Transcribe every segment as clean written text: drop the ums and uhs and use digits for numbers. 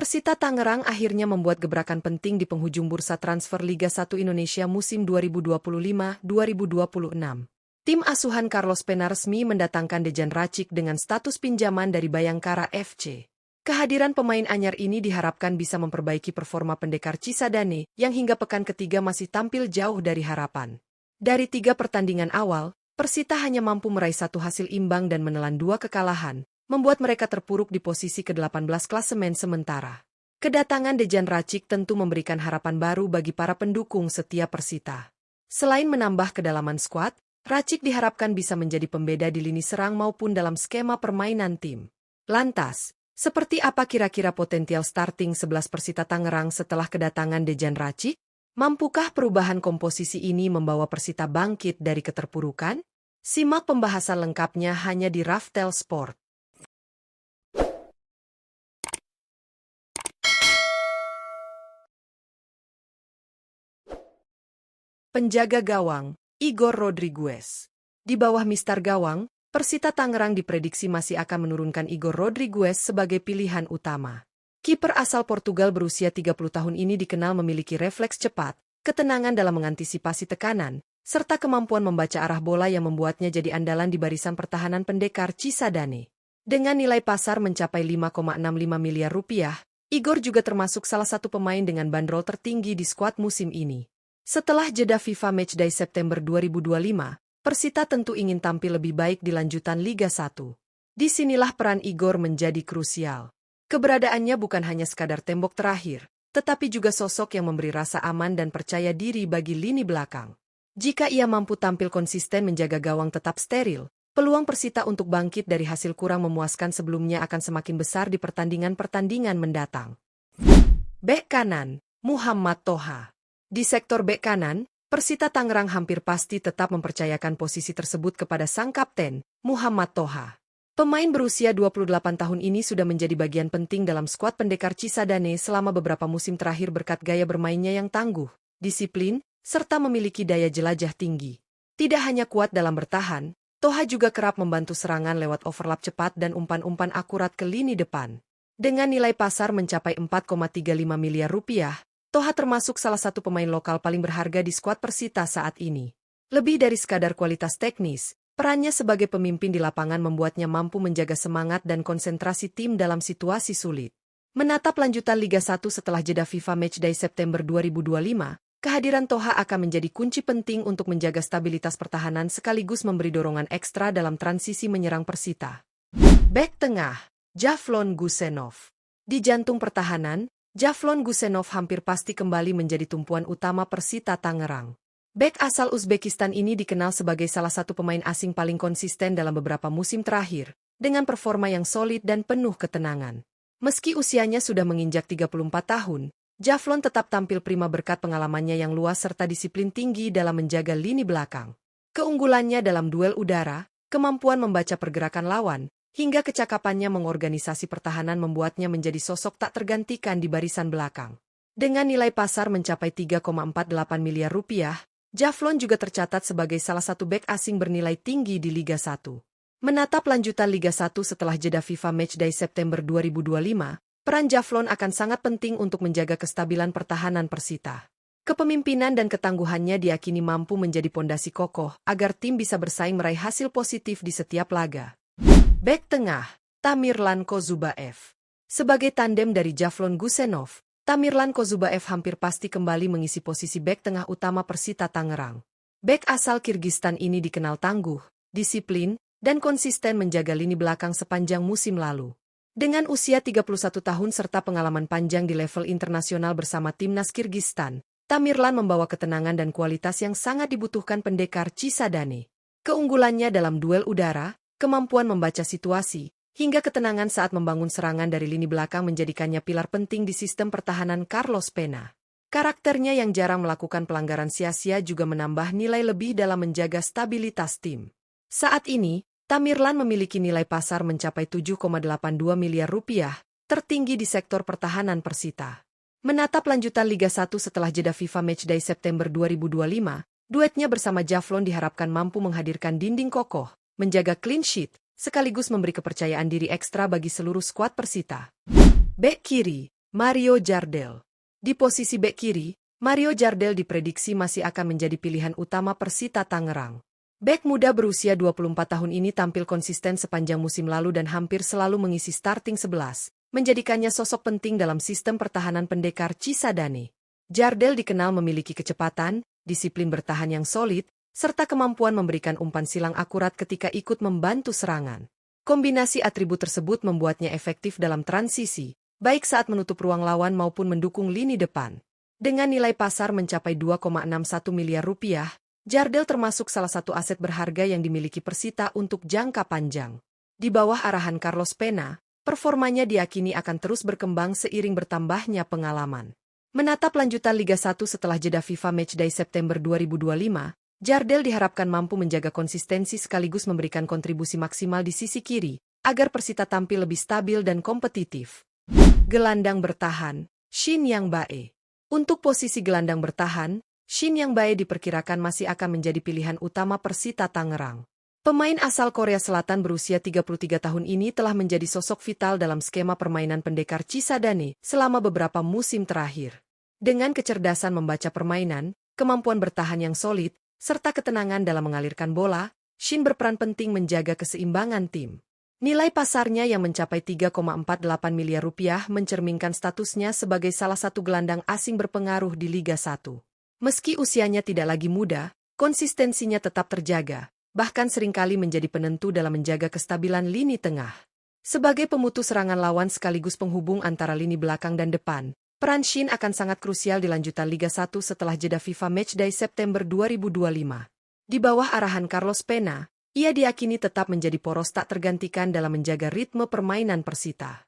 Persita Tangerang akhirnya membuat gebrakan penting di penghujung bursa transfer Liga 1 Indonesia musim 2025-2026. Tim asuhan Carlos Pena resmi mendatangkan Dejan Racik dengan status pinjaman dari Bayangkara FC. Kehadiran pemain anyar ini diharapkan bisa memperbaiki performa pendekar Cisadane yang hingga pekan ketiga masih tampil jauh dari harapan. Dari 3 pertandingan awal, Persita hanya mampu meraih 1 hasil imbang dan menelan 2 kekalahan, membuat mereka terpuruk di posisi ke-18 klasemen sementara. Kedatangan Dejan Racik tentu memberikan harapan baru bagi para pendukung setia Persita. Selain menambah kedalaman skuad, Racik diharapkan bisa menjadi pembeda di lini serang maupun dalam skema permainan tim. Lantas, seperti apa kira-kira potensial starting 11 Persita Tangerang setelah kedatangan Dejan Racik? Mampukah perubahan komposisi ini membawa Persita bangkit dari keterpurukan? Simak pembahasan lengkapnya hanya di Raftel Sport. Penjaga gawang, Igor Rodriguez. Di bawah Mister Gawang, Persita Tangerang diprediksi masih akan menurunkan Igor Rodriguez sebagai pilihan utama. Kiper asal Portugal berusia 30 tahun ini dikenal memiliki refleks cepat, ketenangan dalam mengantisipasi tekanan, serta kemampuan membaca arah bola yang membuatnya jadi andalan di barisan pertahanan pendekar Cisadane. Dengan nilai pasar mencapai 5,65 miliar rupiah, Igor juga termasuk salah satu pemain dengan bandrol tertinggi di skuad musim ini. Setelah jeda FIFA Matchday September 2025, Persita tentu ingin tampil lebih baik di lanjutan Liga 1. Disinilah peran Igor menjadi krusial. Keberadaannya bukan hanya sekadar tembok terakhir, tetapi juga sosok yang memberi rasa aman dan percaya diri bagi lini belakang. Jika ia mampu tampil konsisten menjaga gawang tetap steril, peluang Persita untuk bangkit dari hasil kurang memuaskan sebelumnya akan semakin besar di pertandingan-pertandingan mendatang. Bek kanan, Muhammad Toha. Di sektor bek kanan, Persita Tangerang hampir pasti tetap mempercayakan posisi tersebut kepada sang kapten, Muhammad Toha. Pemain berusia 28 tahun ini sudah menjadi bagian penting dalam skuad pendekar Cisadane selama beberapa musim terakhir berkat gaya bermainnya yang tangguh, disiplin, serta memiliki daya jelajah tinggi. Tidak hanya kuat dalam bertahan, Toha juga kerap membantu serangan lewat overlap cepat dan umpan-umpan akurat ke lini depan. Dengan nilai pasar mencapai 4,35 miliar rupiah, Toha termasuk salah satu pemain lokal paling berharga di skuad Persita saat ini. Lebih dari sekadar kualitas teknis, perannya sebagai pemimpin di lapangan membuatnya mampu menjaga semangat dan konsentrasi tim dalam situasi sulit. Menatap lanjutan Liga 1 setelah jeda FIFA Matchday September 2025, kehadiran Toha akan menjadi kunci penting untuk menjaga stabilitas pertahanan sekaligus memberi dorongan ekstra dalam transisi menyerang Persita. Bek tengah, Javlon Gusenov. Di jantung pertahanan, Javlon Gusenov hampir pasti kembali menjadi tumpuan utama Persita Tangerang. Bek asal Uzbekistan ini dikenal sebagai salah satu pemain asing paling konsisten dalam beberapa musim terakhir, dengan performa yang solid dan penuh ketenangan. Meski usianya sudah menginjak 34 tahun, Javlon tetap tampil prima berkat pengalamannya yang luas serta disiplin tinggi dalam menjaga lini belakang. Keunggulannya dalam duel udara, kemampuan membaca pergerakan lawan, hingga kecakapannya mengorganisasi pertahanan membuatnya menjadi sosok tak tergantikan di barisan belakang. Dengan nilai pasar mencapai 3,48 miliar rupiah, Javlon juga tercatat sebagai salah satu bek asing bernilai tinggi di Liga 1. Menatap lanjutan Liga 1 setelah jeda FIFA Matchday September 2025, peran Javlon akan sangat penting untuk menjaga kestabilan pertahanan Persita. Kepemimpinan dan ketangguhannya diyakini mampu menjadi pondasi kokoh agar tim bisa bersaing meraih hasil positif di setiap laga. Bek tengah, Tamirlan Kozubaev. Sebagai tandem dari Javlon Gusenov, Tamirlan Kozubaev hampir pasti kembali mengisi posisi bek tengah utama Persita Tangerang. Bek asal Kirgistan ini dikenal tangguh, disiplin, dan konsisten menjaga lini belakang sepanjang musim lalu. Dengan usia 31 tahun serta pengalaman panjang di level internasional bersama timnas Kirgistan, Tamirlan membawa ketenangan dan kualitas yang sangat dibutuhkan pendekar Cisadane. Keunggulannya dalam duel udara, kemampuan membaca situasi, hingga ketenangan saat membangun serangan dari lini belakang menjadikannya pilar penting di sistem pertahanan Carlos Pena. Karakternya yang jarang melakukan pelanggaran sia-sia juga menambah nilai lebih dalam menjaga stabilitas tim. Saat ini, Tamirlan memiliki nilai pasar mencapai 7,82 miliar rupiah, tertinggi di sektor pertahanan Persita. Menatap lanjutan Liga 1 setelah jeda FIFA Matchday September 2025, duetnya bersama Javlon diharapkan mampu menghadirkan dinding kokoh, menjaga clean sheet, sekaligus memberi kepercayaan diri ekstra bagi seluruh skuad Persita. Bek kiri, Mario Jardel. Di posisi bek kiri, Mario Jardel diprediksi masih akan menjadi pilihan utama Persita Tangerang. Bek muda berusia 24 tahun ini tampil konsisten sepanjang musim lalu dan hampir selalu mengisi starting 11, menjadikannya sosok penting dalam sistem pertahanan pendekar Cisadane. Jardel dikenal memiliki kecepatan, disiplin bertahan yang solid, serta kemampuan memberikan umpan silang akurat ketika ikut membantu serangan. Kombinasi atribut tersebut membuatnya efektif dalam transisi, baik saat menutup ruang lawan maupun mendukung lini depan. Dengan nilai pasar mencapai 2,61 miliar rupiah, Jardel termasuk salah satu aset berharga yang dimiliki Persita untuk jangka panjang. Di bawah arahan Carlos Pena, performanya diyakini akan terus berkembang seiring bertambahnya pengalaman. Menatap lanjutan Liga 1 setelah jeda FIFA Matchday September 2025, Jardel diharapkan mampu menjaga konsistensi sekaligus memberikan kontribusi maksimal di sisi kiri, agar Persita tampil lebih stabil dan kompetitif. Gelandang bertahan, Shin Yang Bae. Untuk posisi gelandang bertahan, Shin Yang Bae diperkirakan masih akan menjadi pilihan utama Persita Tangerang. Pemain asal Korea Selatan berusia 33 tahun ini telah menjadi sosok vital dalam skema permainan pendekar Cisadane selama beberapa musim terakhir. Dengan kecerdasan membaca permainan, kemampuan bertahan yang solid, serta ketenangan dalam mengalirkan bola, Shin berperan penting menjaga keseimbangan tim. Nilai pasarnya yang mencapai 3,48 miliar rupiah mencerminkan statusnya sebagai salah satu gelandang asing berpengaruh di Liga 1. Meski usianya tidak lagi muda, konsistensinya tetap terjaga, bahkan seringkali menjadi penentu dalam menjaga kestabilan lini tengah. Sebagai pemutus serangan lawan sekaligus penghubung antara lini belakang dan depan, peran Shin akan sangat krusial di lanjutan Liga 1 setelah jeda FIFA Matchday September 2025. Di bawah arahan Carlos Pena, ia diyakini tetap menjadi poros tak tergantikan dalam menjaga ritme permainan Persita.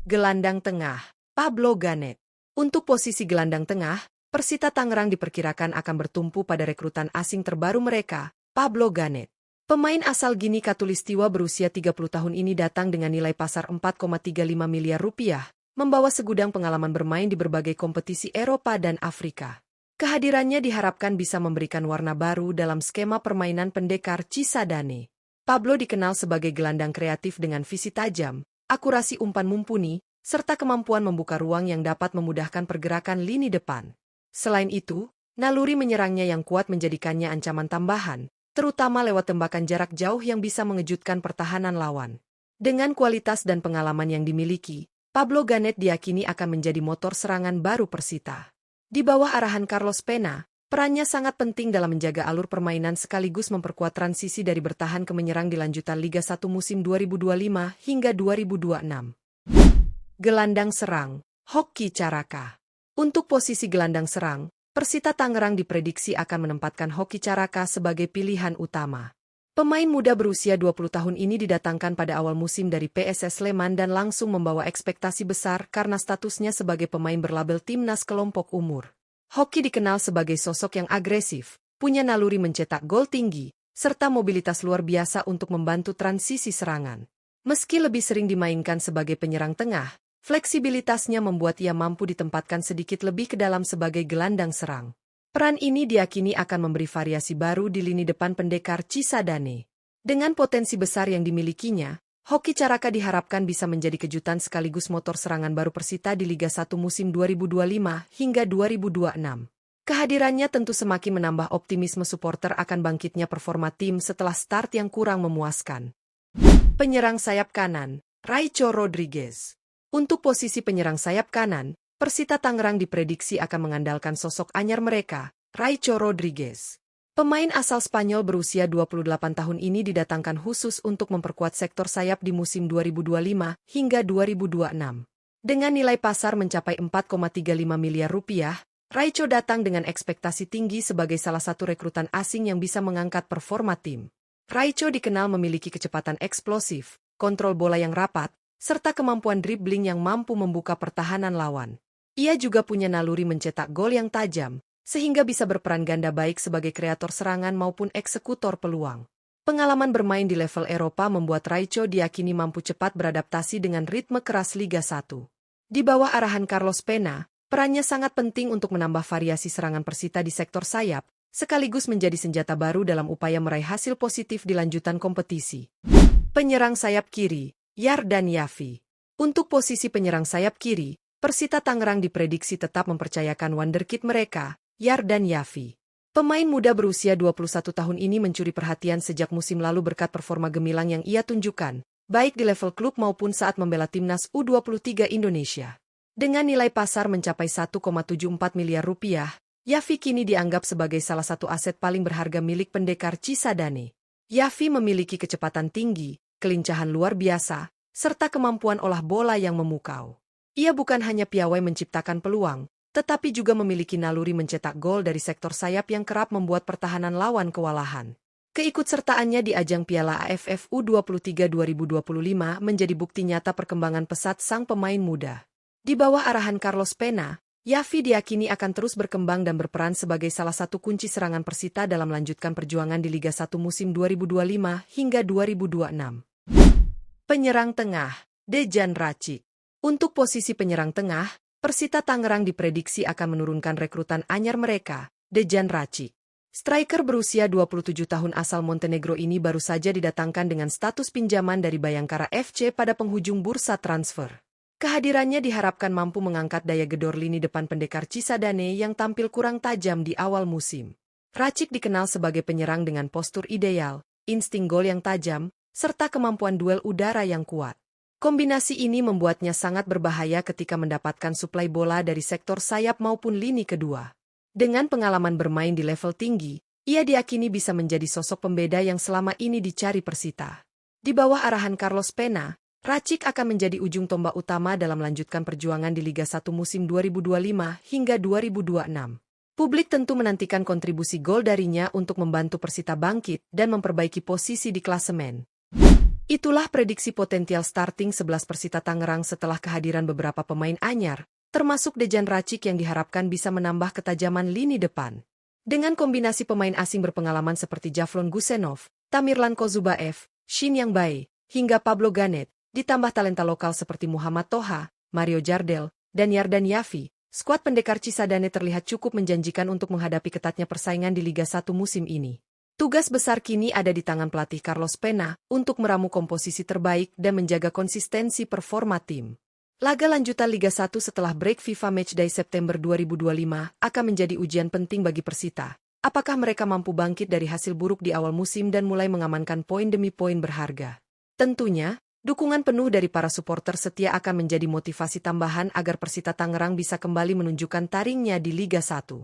Gelandang tengah, Pablo Ganet. Untuk posisi gelandang tengah, Persita Tangerang diperkirakan akan bertumpu pada rekrutan asing terbaru mereka, Pablo Ganet. Pemain asal Gini Katulistiwa berusia 30 tahun ini datang dengan nilai pasar 4,35 miliar rupiah, membawa segudang pengalaman bermain di berbagai kompetisi Eropa dan Afrika. Kehadirannya diharapkan bisa memberikan warna baru dalam skema permainan pendekar Cisadane. Pablo dikenal sebagai gelandang kreatif dengan visi tajam, akurasi umpan mumpuni, serta kemampuan membuka ruang yang dapat memudahkan pergerakan lini depan. Selain itu, naluri menyerangnya yang kuat menjadikannya ancaman tambahan, terutama lewat tembakan jarak jauh yang bisa mengejutkan pertahanan lawan. Dengan kualitas dan pengalaman yang dimiliki, Pablo Ganet diyakini akan menjadi motor serangan baru Persita. Di bawah arahan Carlos Pena, perannya sangat penting dalam menjaga alur permainan sekaligus memperkuat transisi dari bertahan ke menyerang di lanjutan Liga 1 musim 2025 hingga 2026. Gelandang serang, Hoki Caraka. Untuk posisi gelandang serang, Persita Tangerang diprediksi akan menempatkan Hoki Caraka sebagai pilihan utama. Pemain muda berusia 20 tahun ini didatangkan pada awal musim dari PSS Sleman dan langsung membawa ekspektasi besar karena statusnya sebagai pemain berlabel timnas kelompok umur. Hoki dikenal sebagai sosok yang agresif, punya naluri mencetak gol tinggi, serta mobilitas luar biasa untuk membantu transisi serangan. Meski lebih sering dimainkan sebagai penyerang tengah, fleksibilitasnya membuat ia mampu ditempatkan sedikit lebih ke dalam sebagai gelandang serang. Peran ini diyakini akan memberi variasi baru di lini depan pendekar Cisadane. Dengan potensi besar yang dimilikinya, Hoki Caraka diharapkan bisa menjadi kejutan sekaligus motor serangan baru Persita di Liga 1 musim 2025 hingga 2026. Kehadirannya tentu semakin menambah optimisme supporter akan bangkitnya performa tim setelah start yang kurang memuaskan. Penyerang sayap kanan, Raicho Rodriguez. Untuk posisi penyerang sayap kanan, Persita Tangerang diprediksi akan mengandalkan sosok anyar mereka, Raicho Rodriguez. Pemain asal Spanyol berusia 28 tahun ini didatangkan khusus untuk memperkuat sektor sayap di musim 2025 hingga 2026. Dengan nilai pasar mencapai 4,35 miliar rupiah, Raicho datang dengan ekspektasi tinggi sebagai salah satu rekrutan asing yang bisa mengangkat performa tim. Raicho dikenal memiliki kecepatan eksplosif, kontrol bola yang rapat, serta kemampuan dribbling yang mampu membuka pertahanan lawan. Ia juga punya naluri mencetak gol yang tajam, sehingga bisa berperan ganda baik sebagai kreator serangan maupun eksekutor peluang. Pengalaman bermain di level Eropa membuat Raicho diyakini mampu cepat beradaptasi dengan ritme keras Liga 1. Di bawah arahan Carlos Pena, perannya sangat penting untuk menambah variasi serangan Persita di sektor sayap, sekaligus menjadi senjata baru dalam upaya meraih hasil positif di lanjutan kompetisi. Penyerang sayap kiri, Yardan Yafi. Untuk posisi penyerang sayap kiri, Persita Tangerang diprediksi tetap mempercayakan wonderkid mereka, Yardan Yafi. Pemain muda berusia 21 tahun ini mencuri perhatian sejak musim lalu berkat performa gemilang yang ia tunjukkan, baik di level klub maupun saat membela timnas U23 Indonesia. Dengan nilai pasar mencapai 1,74 miliar rupiah, Yafi kini dianggap sebagai salah satu aset paling berharga milik pendekar Cisadane. Yafi memiliki kecepatan tinggi, kelincahan luar biasa, serta kemampuan olah bola yang memukau. Ia bukan hanya piawai menciptakan peluang, tetapi juga memiliki naluri mencetak gol dari sektor sayap yang kerap membuat pertahanan lawan kewalahan. Keikutsertaannya di ajang Piala AFF U23 2025 menjadi bukti nyata perkembangan pesat sang pemain muda. Di bawah arahan Carlos Pena, Yafi diyakini akan terus berkembang dan berperan sebagai salah satu kunci serangan Persita dalam melanjutkan perjuangan di Liga 1 musim 2025 hingga 2026. Penyerang tengah, Dejan Racik. Untuk posisi penyerang tengah, Persita Tangerang diprediksi akan menurunkan rekrutan anyar mereka, Dejan Racik. Striker berusia 27 tahun asal Montenegro ini baru saja didatangkan dengan status pinjaman dari Bayangkara FC pada penghujung bursa transfer. Kehadirannya diharapkan mampu mengangkat daya gedor lini depan pendekar Cisadane yang tampil kurang tajam di awal musim. Racik dikenal sebagai penyerang dengan postur ideal, insting gol yang tajam, serta kemampuan duel udara yang kuat. Kombinasi ini membuatnya sangat berbahaya ketika mendapatkan suplai bola dari sektor sayap maupun lini kedua. Dengan pengalaman bermain di level tinggi, ia diyakini bisa menjadi sosok pembeda yang selama ini dicari Persita. Di bawah arahan Carlos Pena, Racik akan menjadi ujung tombak utama dalam melanjutkan perjuangan di Liga 1 musim 2025 hingga 2026. Publik tentu menantikan kontribusi gol darinya untuk membantu Persita bangkit dan memperbaiki posisi di klasemen. Itulah prediksi potensial starting 11 Persita Tangerang setelah kehadiran beberapa pemain anyar, termasuk Dejan Racik yang diharapkan bisa menambah ketajaman lini depan. Dengan kombinasi pemain asing berpengalaman seperti Javlon Gusenov, Tamirlan Kozubaev, Shin Yang Bae, hingga Pablo Ganet, ditambah talenta lokal seperti Muhammad Toha, Mario Jardel, dan Yardan Yafi, skuad pendekar Cisadane terlihat cukup menjanjikan untuk menghadapi ketatnya persaingan di Liga 1 musim ini. Tugas besar kini ada di tangan pelatih Carlos Pena untuk meramu komposisi terbaik dan menjaga konsistensi performa tim. Laga lanjutan Liga 1 setelah break FIFA Matchday September 2025 akan menjadi ujian penting bagi Persita. Apakah mereka mampu bangkit dari hasil buruk di awal musim dan mulai mengamankan poin demi poin berharga? Tentunya, dukungan penuh dari para supporter setia akan menjadi motivasi tambahan agar Persita Tangerang bisa kembali menunjukkan taringnya di Liga 1.